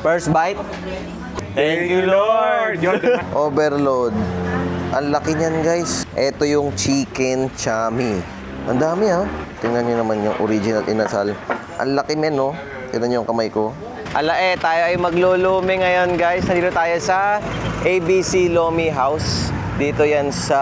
First bite. Thank you, Lord. Overload. Ang laki niyan, guys. Ito yung chicken chami. Ang dami, ha? Tingnan niyo naman yung original inasal. Ang laki, men, no? Tingnan niyo yung kamay ko. Tayo ay maglulumi ngayon, guys. Nandito tayo sa ABC Lomi House. Dito yan sa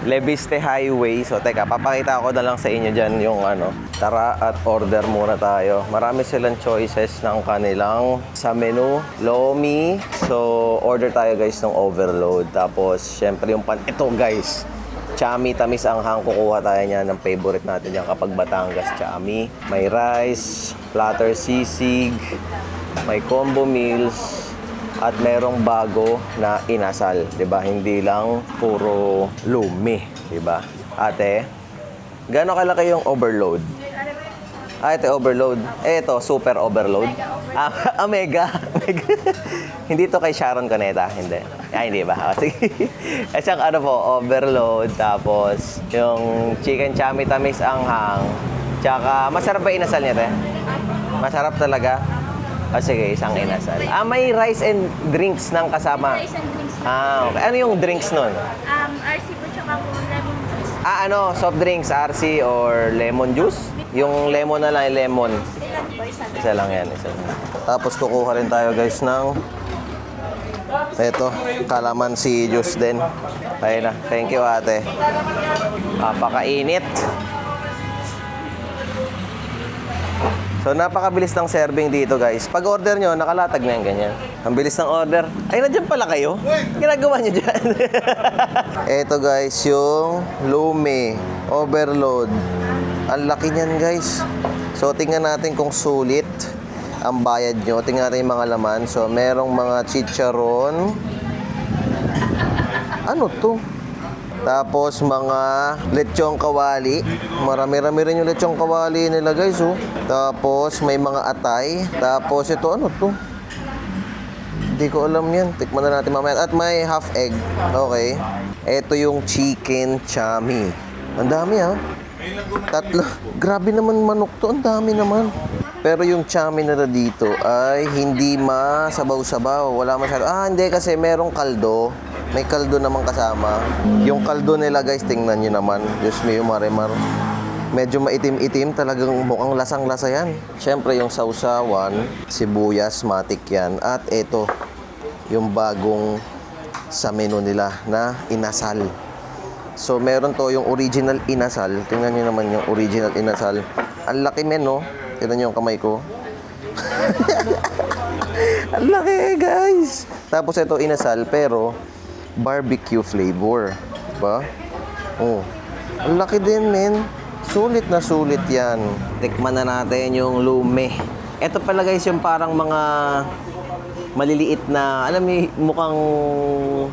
Leviste Highway. So, teka, papakita ko na lang sa inyo dyan yung ano. Tara at order muna tayo. Marami silang choices ng kanilang sa menu. Lomi. So, order tayo, guys, ng overload. Tapos, syempre yung pan... Ito, guys. Chami, tamis anghang. Kukuha tayo niya ng favorite natin yan kapag Batangas chami. May rice, platter sisig, may combo meals, at merong bago na inasal, 'di ba? Hindi lang puro lumi, 'di ba? Ate, gaano kalaki yung overload? Ito overload. Ito super overload. Mega. Hindi to kay Sharon Cuneta, hindi. Hindi ba? Sige. Isang ano po, overload, tapos yung chicken chami tamis anghang. Tsaka masarap ba inasal niya, te? Masarap talaga. Sige, isang inasal. May rice and drinks nang kasama. Rice and drinks. Okay. Ano yung drinks nun? RC po tsaka po lemon juice. Soft drinks, RC or lemon juice? Yung lemon na lang, lemon. Ilan po? Isa lang yan, isa lang. Tapos kukuha rin tayo, guys, ng eto, kalamansi juice din. Ayun na. Thank you, ate. Napakainit. So, napakabilis ng serving dito, guys. Pag order nyo, nakalatag na yung ganyan. Ang bilis ng order. Ay, nandiyan pala kayo? Ginagawa nyo dyan. Eto, guys, yung Lumi Overload. Ang laki niyan, guys. So, tingnan natin kung sulit ang bayad nyo. Tingnan natin yung mga laman. So, merong mga chicharon. Ano to? Tapos mga lechong kawali. Marami-rami rin yung lechong kawali nila, guys, oh. Tapos may mga atay. Tapos ito, ano to? Hindi ko alam yan. Tikman na natin mamaya. At may half egg. Okay. Ito yung chicken chami. Ang dami, ha? Tatlo. Grabe naman manok to. Ang dami naman. Pero yung chami na dito ay hindi masabaw-sabaw. Wala masyado. Hindi kasi merong kaldo. May kaldo naman kasama. Yung kaldo nila, guys, tingnan nyo naman. Diyos me, marimar. Medyo maitim-itim. Talagang mukhang lasang-lasa yan. Siyempre, yung sausawan, sibuyas, matik yan. At ito, yung bagong sa menu nila na inasal. So, meron to yung original inasal. Tingnan nyo naman yung original inasal. Ang laki, men, no? Tingnan nyo yung kamay ko. Ang laki, guys! Tapos ito, inasal, pero barbecue flavor. Diba? Oh. Ang laki din, men. Sulit na sulit yan. Tikman na natin yung lumi. Ito pala, guys, yung parang mga maliliit na, alam niyo, mukhang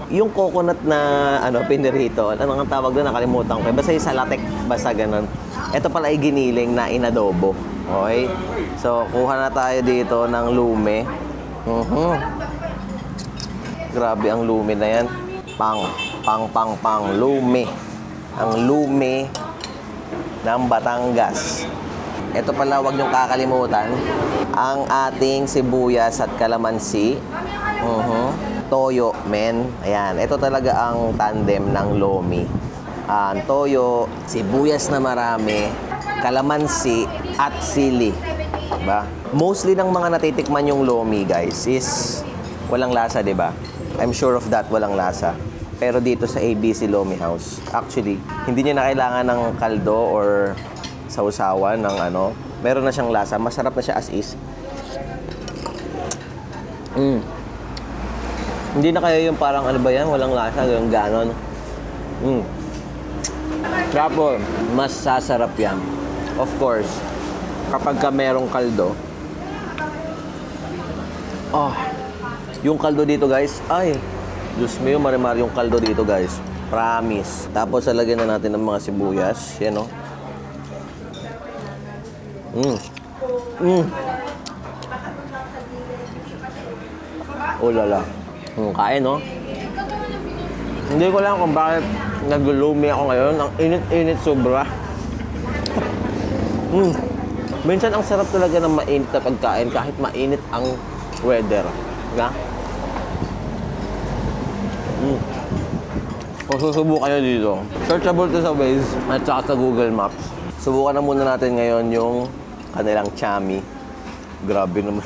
yung coconut na pinirito. Ano ang tawag doon? Nakalimutan ko. Basta yung salatek. Basta ganun. Ito pala ay giniling na inadobo. Okay? So, kuha na tayo dito ng lumi. Grabe ang lumi na yan. Pang, lumi. Ang lumi ng Batangas. Ito pala, huwag niyong kakalimutan. Ang ating sibuyas at kalamansi. Toyo, men. Ayan. Ito talaga ang tandem ng lomi. Toyo, sibuyas na marami, kalamansi, at sili. Diba? Mostly ng mga natitikman yung lomi, guys, is walang lasa, diba? I'm sure of that, walang lasa. Pero dito sa ABC Lomi House, actually, hindi niya na kailangan ng kaldo or sausawan ng meron na siyang lasa. Masarap na siya as is. Hindi na kaya yung parang ano ba yan, walang lasa, yung ganon. Tapos, mas sasarap yan. Of course, kapag ka merong kaldo. Yung kaldo dito, guys, ay, Diyos mo, marimar yung kaldo dito, guys. Promise. Tapos, lalagyan na natin ng mga sibuyas. Yan, oh. Oh, lala. Kain, no? Hindi ko lang kung bakit nag-lumi ako ngayon. Ang init-init sobra. Minsan ang sarap talaga ng mainit na pagkain kahit mainit ang weather. Diba? Kung susubukan nyo dito, searchable to sa Waze at saka sa Google Maps. Subukan na muna natin ngayon yung kanilang chami. Grabe naman.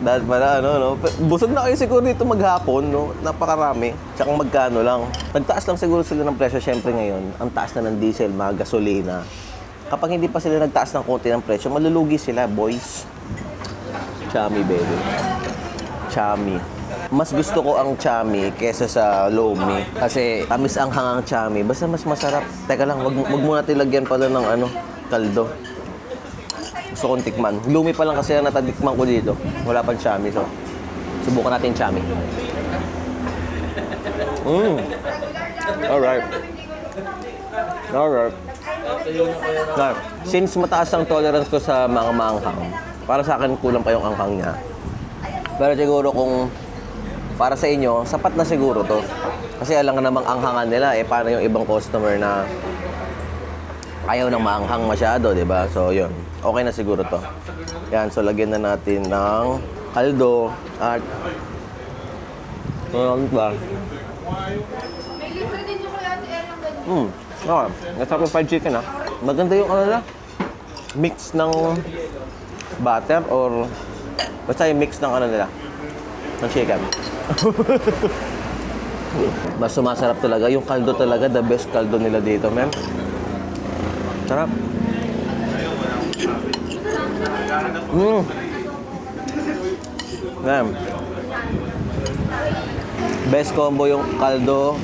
Dahil pala, no? Busog na kayo siguro dito maghapon, no? Napakarami. Tsaka magkano lang. Nagtaas lang siguro sila ng presyo, syempre ngayon. Ang taas na ng diesel, mga gasolina. Kapag hindi pa sila nagtaas ng konti ng presyo, malulugi sila, boys. Chami, baby. Chami. Mas gusto ko ang chami kesa sa lomi. Kasi tamis ang hangang chami. Basta mas masarap. Teka lang, wag mo natin lagyan pala ng kaldo. Gusto kong tikman. Lumi pa lang kasi ang natadikman ko dito. Wala pang chami. So, subukan natin chami. Alright. Alright. Now, since mataas ang tolerance ko sa mga maanghang, para sa akin kulang pa yung anghang niya. Pero siguro kung para sa inyo, sapat na siguro to. Kasi alam nga namang anghangan nila, paano yung ibang customer na ayaw nang maanghang masyado, di ba? So, yun. Okay na siguro to. Yan, so lagyan na natin ng kaldo at ano ba? Okay. Nasarap yung fried chicken, ha? Maganda yung mix ng butter or basta yung mix ng nila, ng chicken. Mas sumasarap talaga. Yung kaldo talaga, the best kaldo nila dito, men. Sarap. Best combo yung kaldo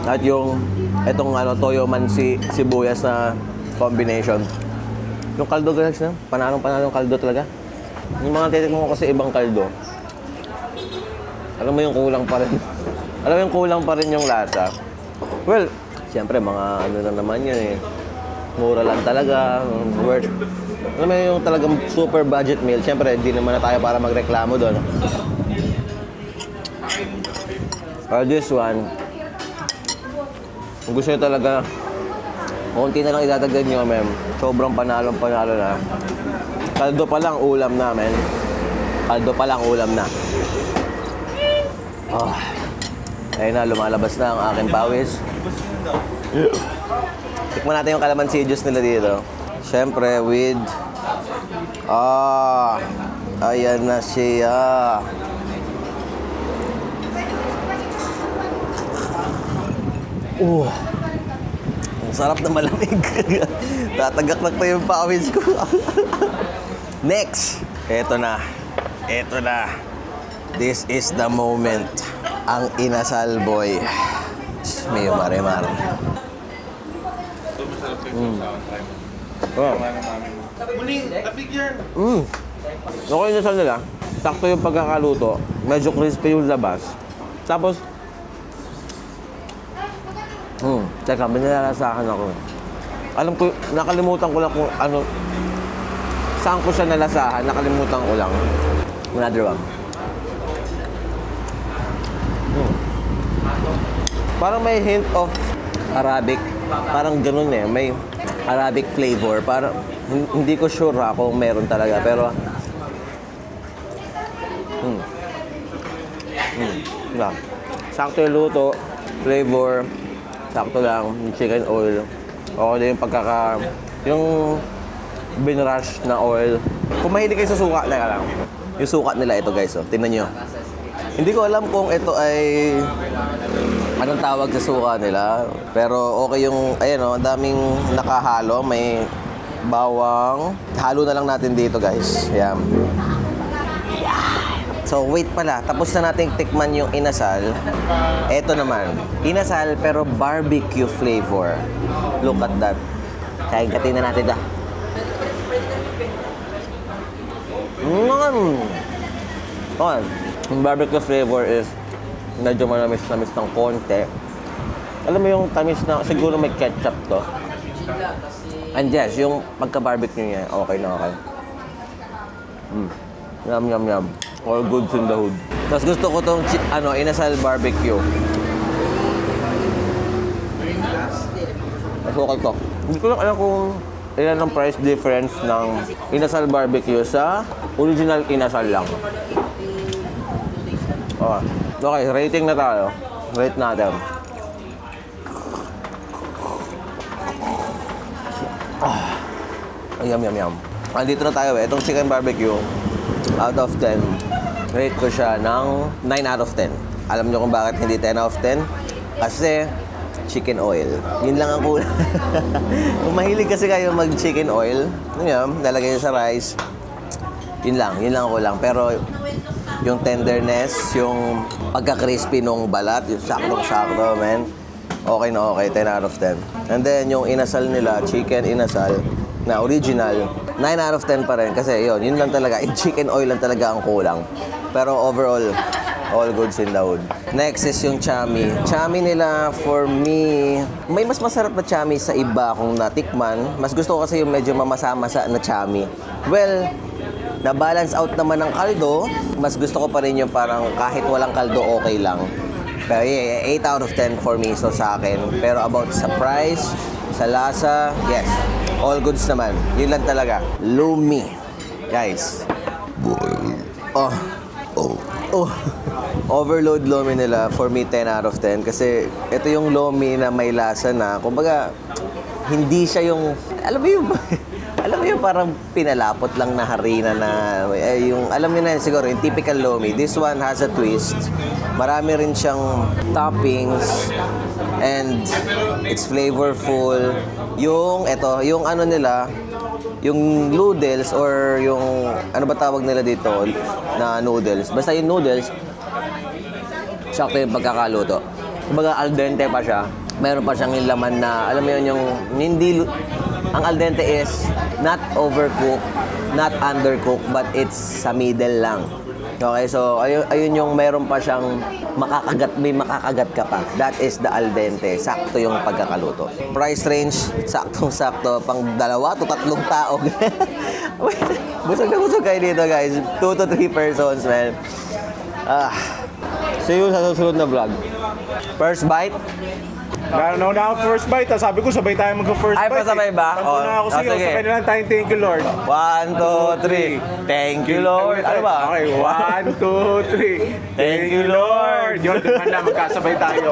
at yung etong toyo mansi sibuyas na combination. Yung kaldo guys, panalong kaldo talaga. Yung mga titikman ko kasi ibang kaldo. Alam mo yung kulang pa rin. Alam mo yung kulang pa rin yung lasa. Well, siyempre mga na naman yun mura lang talaga, worth. Alam mo yung talagang super budget meal. Siyempre, hindi naman na tayo para magreklamo doon. Or this one, kung gusto nyo talaga, konti na lang idadagdag nyo, ma'am. Sobrang panalo na. Kaldo pa lang ulam na, men. Kaldo pa lang ulam na. Ayun na, lumalabas na ang aking pawis. Tikman natin yung calamansi juice nila dito. Siyempre, with... ayan na siya. Ang sarap na malamig. Tatagak pa yung pawis ko. Next! Eto na. This is the moment. Ang inasal boy. May mare-mare. Muling, nabigyan. Okay na sa nila. Sakto yung pagkakaluto. Medyo crispy yung labas. Tapos, teka, may nalalasahan ako. Alam ko, nakalimutan ko lang kung saan ko siya nalasahan. Nakalimutan ko lang. Another one. Parang may hint of Arabic. Parang ganun may Arabic flavor. Parang hindi ko sure kung meron talaga. Pero, sakto yung luto, flavor, sakto lang, yung chicken oil. Okay din yung yung binrush na oil. Kung mahilig kayo sa suka, teka lang. Yung suka nila ito guys, tingnan nyo. Hindi ko alam kung ito ay anong tawag sa suka nila. Pero okay yung, ang daming nakahalo. May bawang. Halo na lang natin dito guys. Yan. So wait pala, tapos na nating tikman yung inasal. Ito naman, inasal pero barbecue flavor. Look at that. Kain-katin na natin Okay. Yung barbecue flavor is medyo manamis-namis ng konti. Alam mo yung tamis na, siguro may ketchup to. And yes, yung pagka-barbecue niya, okay na okay. Yum, yum, yum. All goods in the hood. Tapos gusto ko tong inasal barbecue. Masukal ko. Hindi ko lang alam kung ilan ang price difference ng inasal barbecue sa original inasal lang. Oh. Okay, rating na tayo. Rate natin. Yum, yum, yum. Andito na tayo eh. Itong chicken barbecue, out of 10, rate ko siya ng 9 out of 10. Alam nyo kung bakit hindi 10 out of 10? Kasi chicken oil. Yun lang ang kulang. Kung mahilig kasi kayo mag-chicken oil, yun yan, lalagay nyo sa rice, yun lang ang kulang. Pero yung tenderness, yung pagka-crispy nung balat, yung saktong-sakto, man. Okay na okay, 10 out of 10. And then, yung inasal nila, chicken inasal, na original, 9 out of 10 pa rin. Kasi yun lang talaga, yung chicken oil lang talaga ang kulang. Pero overall, all goods in the hood. Next is yung chami. Chami nila, for me, may mas masarap na chami sa iba kung natikman. Mas gusto ko kasi yung medyo mamasa-masa na chami. Well, na-balance out naman ng kaldo, mas gusto ko pa rin yung parang kahit walang kaldo, okay lang. Pero yeah, 8 out of 10 for me, so sa akin. Pero about sa price, sa lasa, yes, all goods naman. Yun lang talaga. Lumi. Guys. Oh. Overload lomi nila, for me 10 out of 10 kasi ito yung lomi na may lasa na kumbaga hindi siya yung alam mo yung parang pinalapot lang na harina na yung alam niyo na yun, siguro yung typical lomi. This one has a twist, marami rin siyang toppings and it's flavorful. Yung yung ano nila, yung noodles or yung ano ba tawag nila dito na noodles. Basta yung noodles, sakto yung pagkakaluto. Kumbaga al dente pa siya. Meron pa siyang yung laman na, alam mo yun, yung hindi, ang al dente is not overcooked, not undercooked, but it's sa middle lang. Okay, so ayun yung meron pa siyang may makakagat ka pa. That is the al dente. Sakto yung pagkakaluto. Price range, saktong-sakto. Pang 2 to 3 tao. Busog na busog kayo dito, guys. 2 to 3 persons, man. See you sa susunod na vlog. First bite. Nauna ako first bite. Sabi ko, sabay tayo mag-first bite. Ay, pasabay ba? Tampo na ako sa'yo. sige. Sabay na lang tayong thank you, Lord. 1, 2, 3. Thank you, Lord. Ano ba? Okay, 1, 2, 3. Thank you, Lord. Yun, naman na, magkasabay tayo.